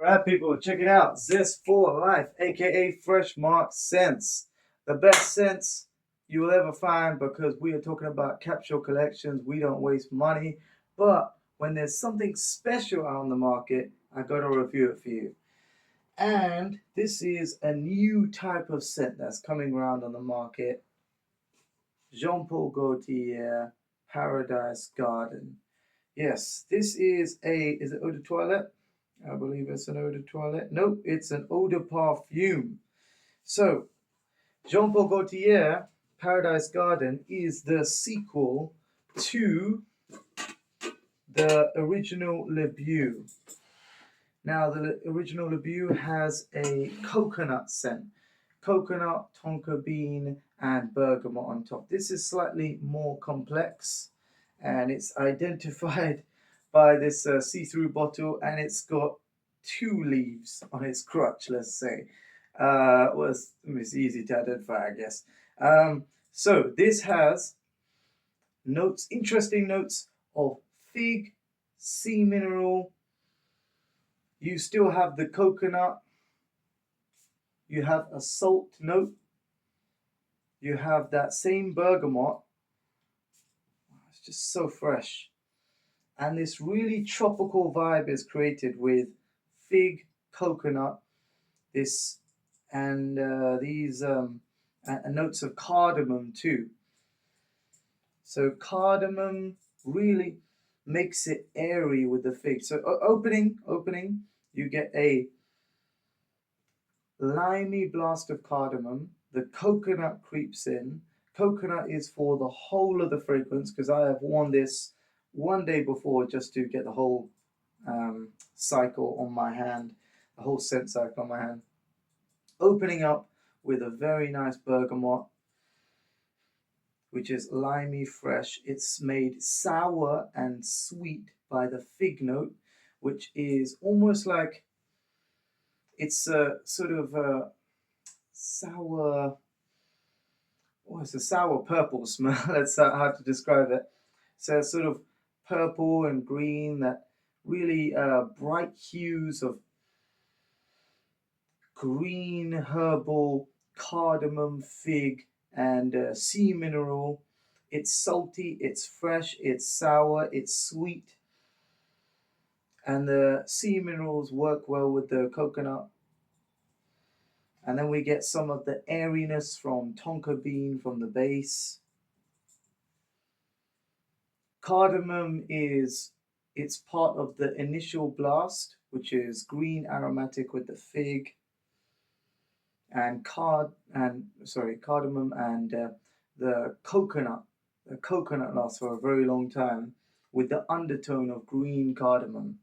Alright people, check it out. Zest for Life, aka Fresh Mark Scents. The best scents you will ever find, because we are talking about capsule collections. We don't waste money. But when there's something special out on the market, I gotta review it for you. And this is a new type of scent that's coming around on the market. Jean Paul Gaultier Paradise Garden. Yes, this is it eau de toilette? I believe it's an eau de toilette. Nope, it's an eau de parfum. So, Jean Paul Gaultier Paradise Garden is the sequel to the original Le Beau. Now, the original Le Beau has a coconut scent. Coconut, tonka bean, and bergamot on top. This is slightly more complex, and it's identified by this see-through bottle, and it's got 2 leaves on its crutch, let's say. It's easy to identify, I guess. So this has notes, interesting notes of fig, sea mineral. You still have the coconut. You have a salt note. You have that same bergamot. It's just so fresh. And this really tropical vibe is created with fig, coconut, this, and these notes of cardamom too. So cardamom really makes it airy with the fig. So opening, you get a limey blast of cardamom. The coconut creeps in. Coconut is for the whole of the fragrance, because I have worn this one day before just to get the whole cycle on my hand, the whole scent cycle on my hand. Opening up with a very nice bergamot, which is limey fresh. It's made sour and sweet by the fig note, which is almost like, it's a sort of a sour, it's a sour purple smell. That's how to describe it. So it's sort of purple and green, that really bright hues of green, herbal, cardamom, fig, and sea mineral. It's salty, it's fresh, it's sour, it's sweet. And the sea minerals work well with the coconut. And then we get some of the airiness from tonka bean from the base. Cardamom it's part of the initial blast, which is green aromatic with the fig. And cardamom and the coconut. The coconut lasts for a very long time with the undertone of green cardamom.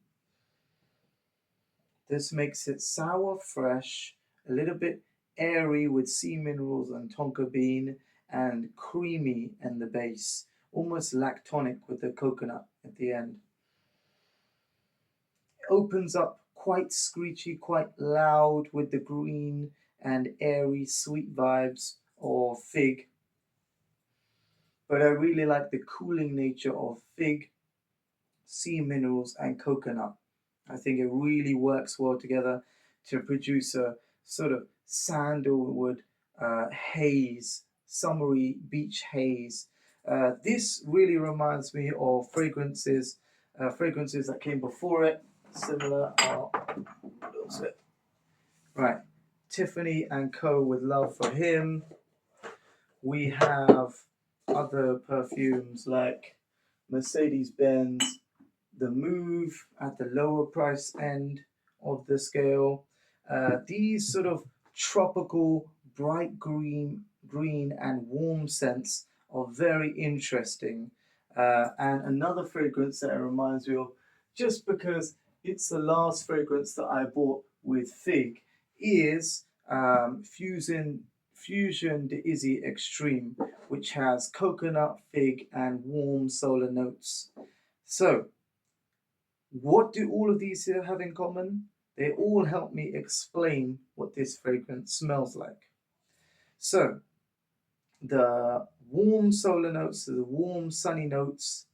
This makes it sour, fresh, a little bit airy with sea minerals and tonka bean, and creamy in the base, almost lactonic with the coconut at the end. It opens up quite screechy, quite loud with the green and airy, sweet vibes of fig. But I really like the cooling nature of fig, sea minerals, and coconut. I think it really works well together to produce a sort of sandalwood haze, summery beach haze. This really reminds me of fragrances that came before it, similar. Right, Tiffany and Co. with Love for Him. We have other perfumes like Mercedes-Benz, the Move at the lower price end of the scale. These sort of tropical, bright green, and warm scents are very interesting. And another fragrance that it reminds me of, just because it's the last fragrance that I bought with fig, is Fusion de Izzy Extreme, which has coconut, fig, and warm solar notes. So, what do all of these have in common? They all help me explain what this fragrance smells like. So, the warm solar notes, the warm sunny notes,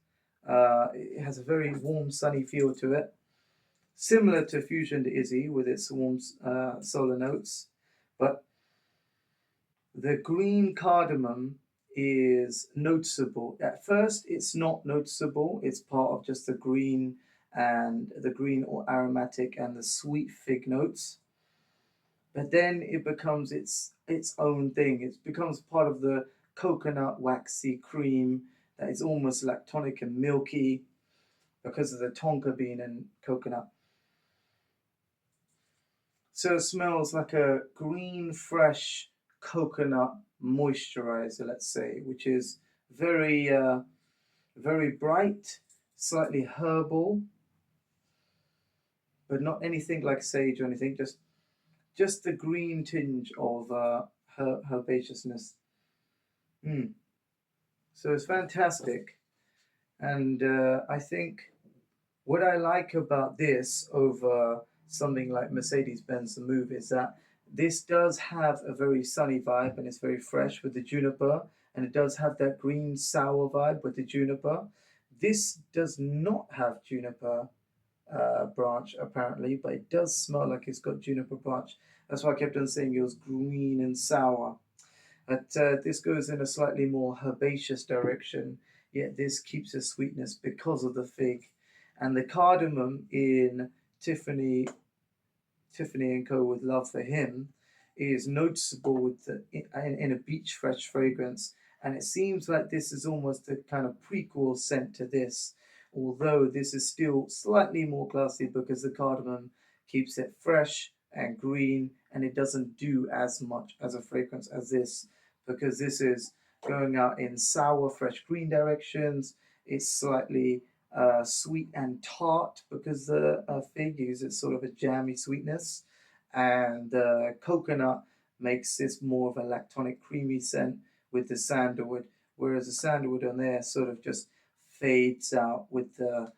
it has a very warm sunny feel to it. similar to Fusion de Izzy with its warm solar notes, but the green cardamom is noticeable. At first, it's not noticeable. It's part of just the green and the green or aromatic and the sweet fig notes. But then it becomes its own thing. It becomes part of the coconut waxy cream that is almost lactonic and milky because of the tonka bean and coconut. So it smells like a green, fresh coconut moisturizer, let's say, which is very bright, slightly herbal, but not anything like sage or anything. Just the green tinge of herbaceousness. Mm. So it's fantastic, and I think what I like about this over something like Mercedes-Benz the Move is that this does have a very sunny vibe and it's very fresh with the juniper, and it does have that green sour vibe with the juniper. This does not have juniper branch apparently, but it does smell like it's got juniper branch. That's why I kept on saying it was green and sour. But this goes in a slightly more herbaceous direction, yet this keeps a sweetness because of the fig. And the cardamom in Tiffany Tiffany and Co. with Love for Him is noticeable with in a beach fresh fragrance. And it seems like this is almost a kind of prequel scent to this, although this is still slightly more classy because the cardamom keeps it fresh and green and it doesn't do as much as a fragrance as this because this is going out in sour, fresh green directions. It's slightly sweet and tart because the fig uses sort of a jammy sweetness, and coconut makes this more of a lactonic creamy scent with the sandalwood, whereas the sandalwood on there sort of just fades out with the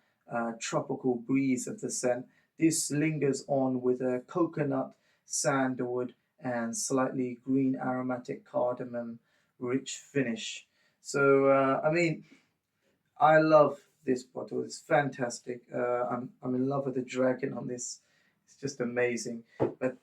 tropical breeze of the scent. This lingers on with a coconut, sandalwood, and slightly green aromatic cardamom rich finish. So, I mean, I love this bottle. It's fantastic. I'm in love with the dragon on this. It's just amazing. But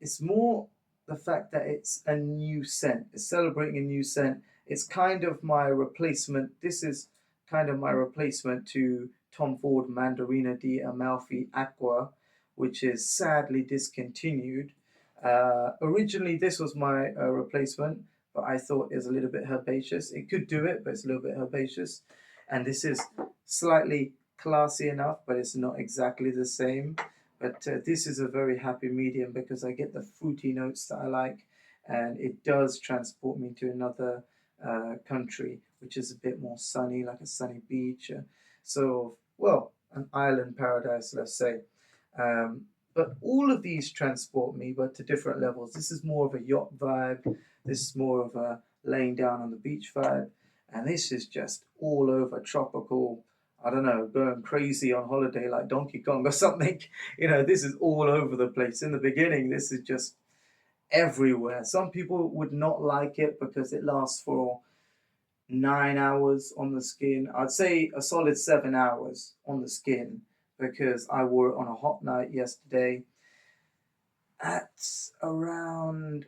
it's more the fact that it's a new scent. It's celebrating a new scent. It's kind of my replacement. This is kind of my replacement to Tom Ford Mandarina di Amalfi Aqua, which is sadly discontinued. Originally, this was my replacement, but I thought it was a little bit herbaceous. It could do it, but it's a little bit herbaceous. And this is slightly classy enough, but it's not exactly the same. But this is a very happy medium because I get the fruity notes that I like, and it does transport me to another country, which is a bit more sunny, like a sunny beach. So, well, an island paradise, let's say. Um, but all of these transport me, but to different levels. This is more of a yacht vibe. This is more of a laying down on the beach vibe. And this is just all over tropical, I don't know, going crazy on holiday like Donkey Kong or something. You know, this is all over the place. In the beginning, this is just everywhere. Some people would not like it because it lasts for 9 hours on the skin. I'd say a solid 7 hours on the skin because I wore it on a hot night yesterday at around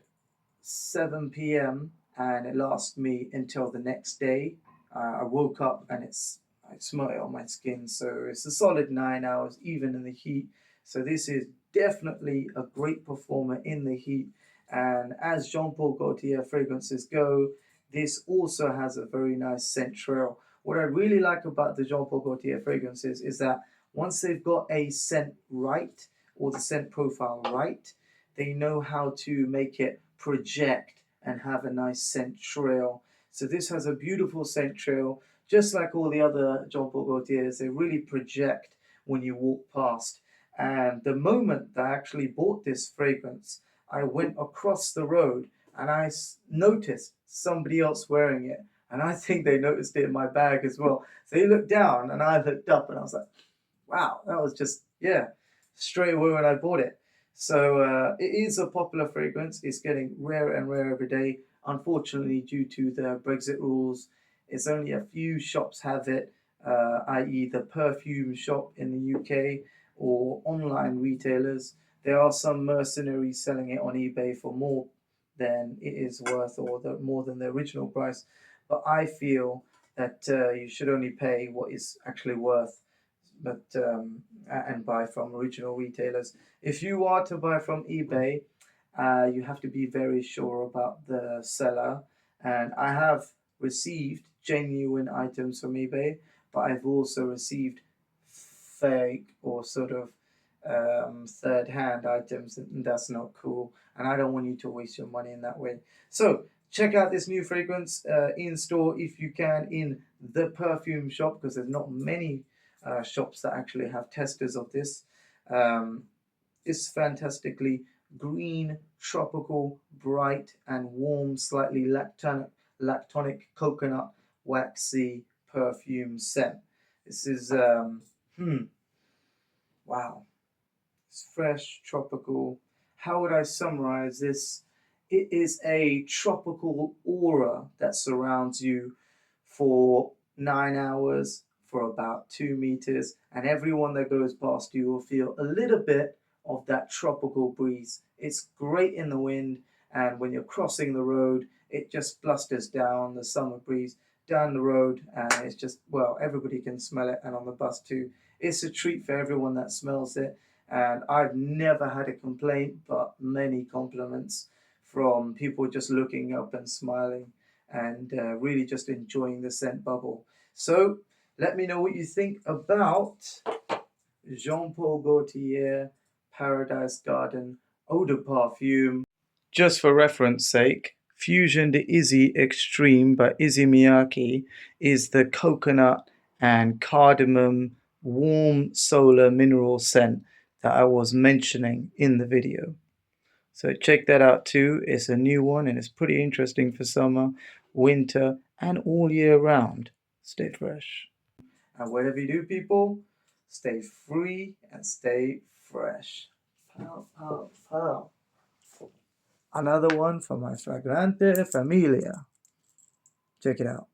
7 p.m. and it lasted me until the next day. I woke up and I smell it on my skin, so it's a solid 9 hours even in the heat. So this is definitely a great performer in the heat. And as Jean Paul Gaultier fragrances go, this also has a very nice scent trail. What I really like about the Jean Paul Gaultier fragrances is that once they've got a scent right or the scent profile right, they know how to make it project and have a nice scent trail. So this has a beautiful scent trail, just like all the other Jean Paul Gaultiers. They really project when you walk past. And the moment that I actually bought this fragrance, I went across the road and I noticed somebody else wearing it. And I think they noticed it in my bag as well. So they looked down and I looked up and I was like, wow, that was just, yeah, straight away when I bought it. So it is a popular fragrance. It's getting rarer and rarer every day. Unfortunately, due to the Brexit rules, it's only a few shops have it. i.e. the perfume shop in the UK or online retailers. There are some mercenaries selling it on eBay for more than it is worth, or more than the original price. But I feel that you should only pay what is actually worth, but and buy from original retailers. If you are to buy from eBay, you have to be very sure about the seller. And I have received genuine items from eBay, but I've also received fake or sort of third-hand items, and that's not cool. And I don't want you to waste your money in that way. So check out this new fragrance in store if you can, in the perfume shop, because there's not many shops that actually have testers of this. It's fantastically green, tropical, bright, and warm, slightly lactonic coconut waxy perfume scent. This is wow. It's fresh, tropical. How would I summarize this? It is a tropical aura that surrounds you for 9 hours, for about 2 meters, and everyone that goes past you will feel a little bit of that tropical breeze. It's great in the wind, and when you're crossing the road, it just blusters down the summer breeze down the road, and it's just, well, everybody can smell it, and on the bus too. It's a treat for everyone that smells it, and I've never had a complaint, but many compliments from people just looking up and smiling and really just enjoying the scent bubble. So let me know what you think about Jean Paul Gaultier Paradise Garden Eau de Parfum. Just for reference sake, Fusion de Izzy Extreme by Izzy Miyake is the coconut and cardamom warm solar mineral scent that I was mentioning in the video. So check that out too. It's a new one and it's pretty interesting for summer, winter, and all year round. Stay fresh. And whatever you do, people, stay free and stay fresh. Pow, pow, pow. Another one for my Fragrante Familia. Check it out.